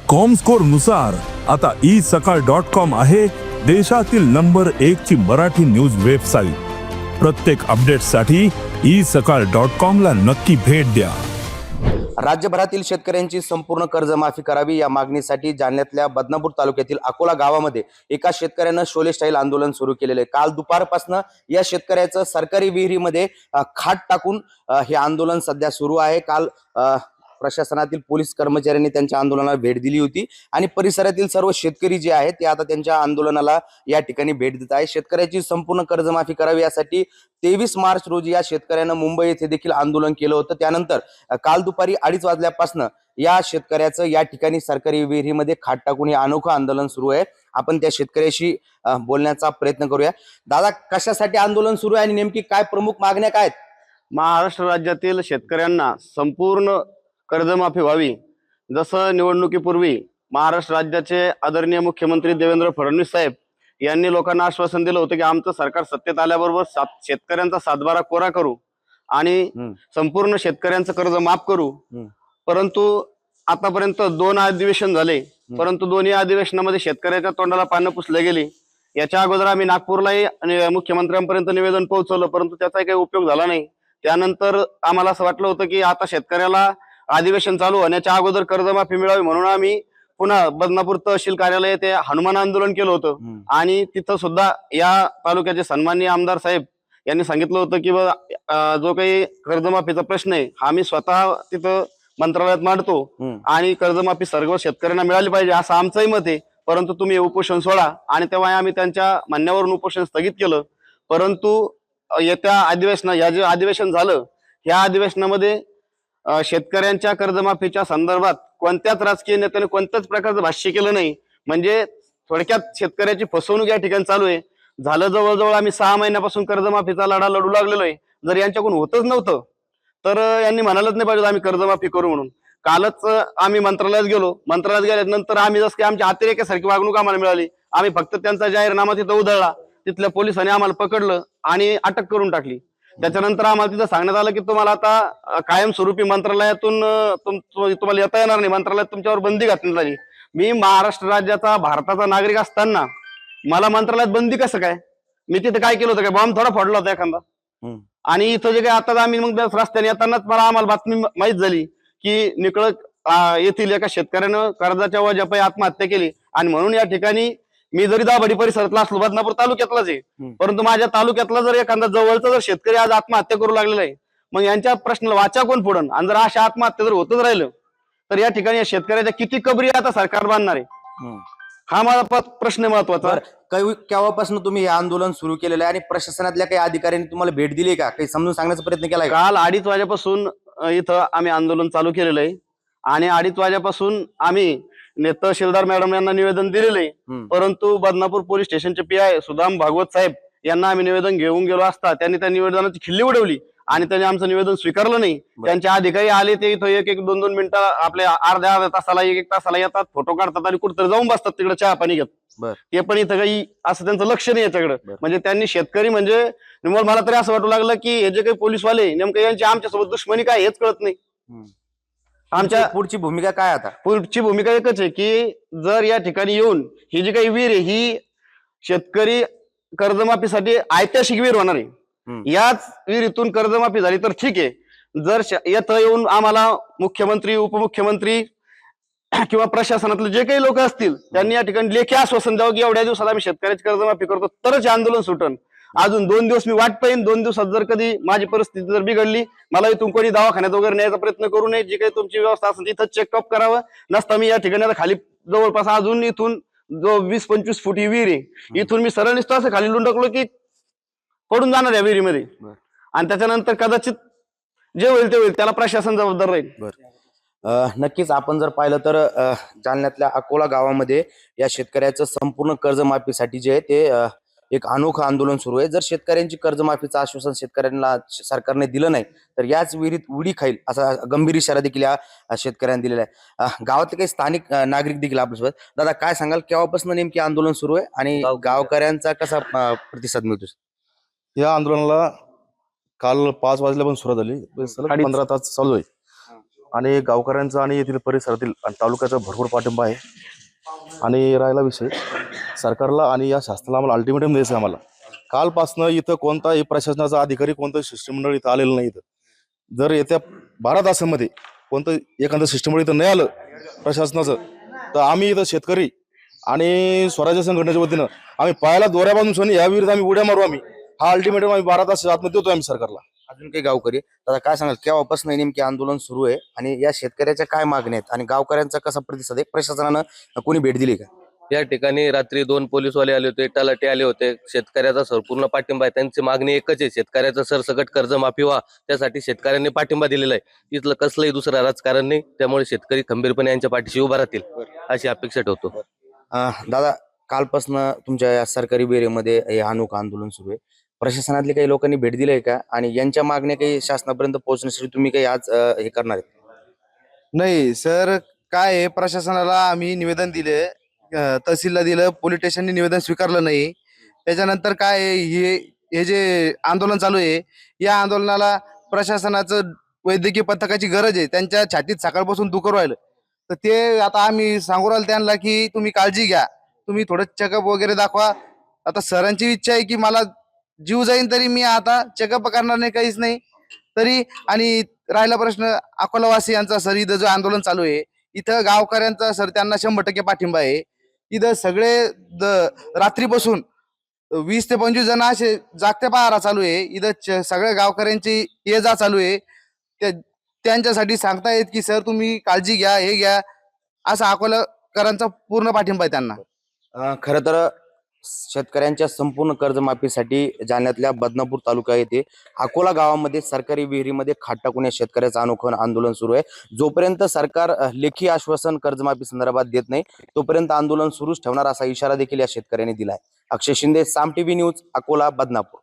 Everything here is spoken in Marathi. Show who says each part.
Speaker 1: कॉमस्कोर नुसार आता isakal.com आहे देशातील नंबर 1 ची मराठी न्यूज वेबसाईट। प्रत्येक अपडेटसाठी isakal.com ला नक्की भेट द्या।
Speaker 2: राज्यभरातील शेतकऱ्यांची संपूर्ण कर्जमाफी करावी या मागणीसाठी जालन्यातल्या बदनापूर तालुक्यातील अकोला गावामध्ये एका शेतकऱ्यानं शोले स्टाईल आंदोलन सुरू केलेले आहे। काल दुपारपासून या शेतकऱ्याचं सरकारी विहिरीमध्ये खाट टाकून हे आंदोलन सध्या सुरू आहे। काल प्रशासनातील पोलीस कर्मचाऱ्यांनी त्यांच्या आंदोलनाला भेट दिली होती आणि परिसरातील सर्व शेतकरी जे आहेत ते आता त्यांच्या आंदोलनाला या ठिकाणी भेट देत आहे। शेतकऱ्याची संपूर्ण कर्जमाफी करावी यासाठी 23 मार्च रोजी या शेतकऱ्यानं मुंबई येथे देखील आंदोलन केलं होतं। त्यानंतर काल दुपारी 2:30 वाजल्यापासून या शेतकऱ्याचं या ठिकाणी सरकारी विहिरीमध्ये खाट टाकून हे अनोखं आंदोलन सुरू आहे। आपण त्या शेतकऱ्याशी बोलण्याचा प्रयत्न करूया। दादा, कशासाठी आंदोलन सुरू आहे आणि नेमकी काय प्रमुख मागण्या काय आहेत?
Speaker 3: महाराष्ट्र राज्यातील शेतकऱ्यांना संपूर्ण कर्जमाफी व्हावी। जसं निवडणुकीपूर्वी महाराष्ट्र राज्याचे आदरणीय मुख्यमंत्री देवेंद्र फडणवीस साहेब यांनी लोकांना आश्वासन दिलं होतं की आमचं सरकार सत्तेत आल्याबरोबर शेतकऱ्यांचा 7/12 कोरा करू आणि संपूर्ण शेतकऱ्यांचं कर्ज माफ करू। परंतु आतापर्यंत 2 अधिवेशन झाले, परंतु दोन्ही अधिवेशनामध्ये शेतकऱ्याच्या तोंडाला पानं पुसले गेली। याच्या अगोदर आम्ही नागपूरलाही मुख्यमंत्र्यांपर्यंत निवेदन पोहोचवलं, परंतु त्याचा काही उपयोग झाला नाही। त्यानंतर आम्हाला असं वाटलं होतं की आता शेतकऱ्याला अधिवेशन चालू होण्याच्या अगोदर कर्जमाफी मिळावी, म्हणून आम्ही पुन्हा बदनापूर तहसील कार्यालय येथे हनुमान आंदोलन केलं होतं। आणि तिथं सुद्धा या तालुक्याचे सन्माननीय आमदार साहेब यांनी सांगितलं होतं की जो काही कर्जमाफीचा प्रश्न आहे हा मी स्वतः तिथं मंत्रालयात मांडतो आणि कर्जमाफी सर्व शेतकऱ्यांना मिळाली पाहिजे असं आमचंही मत आहे। परंतु तुम्ही उपोषण सोडा, आणि तेव्हा आम्ही त्यांच्या म्हणण्यावरून उपोषण स्थगित केलं। परंतु येत्या या जे अधिवेशन झालं, ह्या अधिवेशनामध्ये शेतकऱ्यांच्या कर्जमाफीच्या संदर्भात कोणत्याच राजकीय नेत्याने कोणत्याच प्रकारचं भाष्य केलं नाही। म्हणजे थोडक्यात शेतकऱ्याची फसवणूक या ठिकाणी चालू आहे। झालं जवळजवळ आम्ही 6 महिन्यापासून कर्जमाफीचा लढा लढू लागलेलो आहे। जर यांच्याकडून होतच नव्हतं तर यांनी म्हणालच नाही पाहिजे आम्ही कर्जमाफी करू म्हणून। कालच आम्ही मंत्रालयात गेलो, मंत्रालयात गेल्यानंतर आम्ही जसं की आमच्या अतिरेक्यासारखी वागणूक आम्हाला मिळाली। आम्ही फक्त त्यांचा जाहीरनामा तिथं उधळला, तिथल्या पोलिसांनी आम्हाला पकडलं आणि अटक करून टाकली। त्याच्यानंतर आम्हाला तिथं सांगण्यात आलं की तुम्हाला आता कायमस्वरूपी मंत्रालयातून तुम्हाला येता येणार नाही, मंत्रालयात तुमच्यावर बंदी घातली आली। मी महाराष्ट्र राज्याचा भारताचा नागरिक असताना मला मंत्रालयात बंदी कसं काय? मी तिथे काय केलं होतं? काय बॉम्ब थोडा फोडला होता एखादा? आणि इथं जे काय आता आम्ही मग रस्त्याने येतानाच आम्हाला बातमी माहीत झाली की निकळत येथील एका शेतकऱ्यानं कर्जाच्या ओझ्यापायी आत्महत्या केली। आणि म्हणून या ठिकाणी मी जरी दाभाडी परिसरातला असलो, बदनापूर तालुक्यातलाच आहे, परंतु माझ्या तालुक्यातला जर एखादा जवळचा जर शेतकरी आज आत्महत्या करू लागलेला आहे, मग यांच्या प्रश्नाला वाचा कोण फोडन? आणि जर अशा आत्महत्या जर होतच राहिलं तर या ठिकाणी या शेतकऱ्याच्या किती कबरी आता सरकार बांधणार आहे? हा माझा प्रश्न महत्वाचा।
Speaker 2: केव्हापासून तुम्ही हे आंदोलन सुरू केलेलं आहे आणि प्रशासनातल्या काही अधिकाऱ्यांनी तुम्हाला भेट दिली का? काही समजून सांगण्याचा प्रयत्न केलाय?
Speaker 3: काल 2:30 वाजेपासून इथं आम्ही आंदोलन चालू केलेलं आहे आणि 2:30 वाजेपासून आम्ही तहसीलदार मॅडम यांना निवेदन दिलेलं आहे। परंतु बदनापूर पोलीस स्टेशनचे PI सुदाम भागवत साहेब यांना आम्ही निवेदन घेऊन गेलो असता त्यांनी त्या निवेदनाची खिल्ली उडवली आणि त्यांनी आमचं निवेदन स्वीकारलं नाही। त्यांचे अधिकारी आले, ते इथं 1-2 मिनिटं आपल्या अर्ध्या तासाला 1 तासाला येतात, फोटो काढतात आणि कुठेतरी जाऊन बसतात तिकडे चहा पाणी घेत। ते पण इथं काही असं त्यांचं लक्ष नाही याच्याकडे। म्हणजे त्यांनी शेतकरी म्हणजे मला तरी असं वाटू लागलं की हे जे काही पोलीसवाले नेमकं यांची आमच्यासोबत दुश्मनी काय हेच कळत नाही। आमच्या
Speaker 2: पुढची भूमिका काय? आता
Speaker 3: पुढची भूमिका एकच आहे की जर या ठिकाणी येऊन ही जी काही विहीर आहे ही शेतकरी कर्जमाफीसाठी ऐतिहासिक विहीर होणार आहे। याच विहिरीतून कर्जमाफी झाली तर ठीक आहे, जर येथं येऊन आम्हाला मुख्यमंत्री, उपमुख्यमंत्री किंवा प्रशासनातले जे काही लोक असतील त्यांनी या ठिकाणी लेखी आश्वासन द्यावं की एवढ्या दिवसात आम्ही शेतकऱ्याची कर्जमाफी करतो, तरच हे आंदोलन सुटन। अजून 2 दिवस मी वाट पाहिन, 2 दिवसात जर कधी माझी परिस्थिती जर बिघडली, मला इथून कोणी दवाखान्यात वगैरे न्यायचा प्रयत्न करू नये। जी काही तुमची व्यवस्था असेल तिथं चेकअप करावं, नसता मी या ठिकाणी आता खाली जवळपास अजून इथून जो 20-25 फूट ही विहीर आहे, इथून मी सरळ निसतो असं खाली लुंडकलो की पडून जाणार या विहिरीमध्ये। आणि त्याच्यानंतर कदाचित जे होईल ते होईल, त्याला प्रशासन जबाबदार राहील।
Speaker 2: नक्कीच आपण जर पाहिलं तर जालन्यातल्या अकोला गावामध्ये या शेतकऱ्याचं संपूर्ण कर्जमाफीसाठी जे आहे ते एक अनोखं आंदोलन सुरू आहे। जर शेतकऱ्यांची कर्जमाफीचं आश्वासन शेतकऱ्यांना सरकारने दिलं नाही तर याच विहिरीत उडी खाईल असा गंभीर इशारा देखील या शेतकऱ्यांनी दिलेला आहे। गावातले काही स्थानिक नागरिक देखील आपल्यासोबत, दादा काय सांगाल, केव्हापासून नेमकी आंदोलन सुरू आहे आणि गावकऱ्यांचा कसा प्रतिसाद मिळतो?
Speaker 4: या आंदोलनाला काल 5 वाजल्यापासून सुरुवात झाली, 15 तास चालू आहे। आणि गावकऱ्यांचा आणि येथील परिसरातील आणि तालुक्याचा भरपूर पाठिंबा आहे. आणि राहिला विषय सरकारला आणि या शासनाला आम्हाला अल्टिमेटम द्यायचं आहे. आम्हाला कालपासनं इथं कोणताही प्रशासनाचा अधिकारी कोणतं शिष्टमंडळ इथं आलेलं नाही. इथं जर येत्या 12 तासामध्ये कोणतं एखादं शिष्टमंडळ इथं नाही आलं प्रशासनाचं, तर आम्ही इथं शेतकरी आणि स्वराज्य संघटनेच्या वतीनं आम्ही पायाला दोऱ्या बांधून सोनी या विरुद्ध आम्ही उड्या मारू. आम्ही हा अल्टिमेटम आम्ही 12 तास आतमध्ये देतो आम्ही सरकारला.
Speaker 2: अजून काही गावकरी दादा काय सांगाल, केव्हापासून नेमके आंदोलन सुरू आहे आणि या शेतकऱ्याच्या काय मागण्या आहेत आणि गावकऱ्यांचा कसा प्रतिसाद आहे? प्रशासनानं कोणी भेट दिली का?
Speaker 5: या ठिकाणी रात्री 2 पोलीसवाले आले होते, तलाठी आले होते. शेतकऱ्याचा संपूर्ण पाठिंबा आहे. त्यांची मागणी एकच आहे, शेतकऱ्याचं सरसकट कर्जमाफी व्हा. त्यासाठी शेतकऱ्यांनी पाठिंबा दिलेला आहे. इथलं कसलंही दुसरं राजकारण नाही. त्यामुळे शेतकरी खंबीरपणे यांच्या पाठीशी उभा राहतील अशी अपेक्षा ठेवतो.
Speaker 2: दादा कालपासून तुमच्या या सरकारी बेरेमध्ये हे अनोखं आंदोलन सुरू आहे. प्रशासनातले काही लोकांनी भेट दिली आहे का आणि यांच्या मागण्या काही शासनापर्यंत पोहोचण्यासाठी तुम्ही काही आज हे करणार आहेत?
Speaker 6: नाही सर, काय आहे, प्रशासनाला आम्ही निवेदन दिले, तहसीलला दिलं, पोलीस स्टेशनने निवेदन स्वीकारलं नाही. त्याच्यानंतर काय आहे, हे जे आंदोलन चालू आहे या आंदोलनाला प्रशासनाचं वैद्यकीय पथकाची गरज आहे. त्यांच्या छातीत सकाळपासून दुखू राहिलं, तर ते आता आम्ही सांगू राहिलो त्यांना की तुम्ही काळजी घ्या, तुम्ही थोडं चेकअप वगैरे दाखवा. आता सरांची इच्छा आहे की मला जीव जाईन तरी मी आता चेकअप करणार नाही, काहीच नाही तरी. आणि राहिला प्रश्न अकोलावासी यांचा, सर इथं जो आंदोलन चालू आहे इथं गावकऱ्यांचा सर त्यांना 100% पाठिंबा आहे. इथं सगळे रात्रीपासून 20 ते 25 जण असे जागत्या पहारा चालू आहे. इथं सगळ्या गावकऱ्यांची ये जा चालू आहे. त्यांच्यासाठी सांगतायत की सर तुम्ही काळजी घ्या, हे घ्या, असा अकोलाकरांचा पूर्ण पाठिंबा आहे त्यांना.
Speaker 2: खरं तर शेतकऱ्यांच्या संपूर्ण कर्जमाफीसाठी जालन्यातल्या बदनापूर तालुका येथे अकोला गावामध्ये सरकारी विहिरीमध्ये खाट टाकून या शेतकऱ्याचं अनोखं आंदोलन सुरू आहे. जोपर्यंत सरकार लेखी आश्वासन कर्जमाफी संदर्भात देत नाही तोपर्यंत आंदोलन सुरूच ठेवणार असा इशारा देखील या शेतकऱ्यांनी दिलाय. अक्षय शिंदे, साम टीव्ही न्यूज, अकोला, बदनापूर.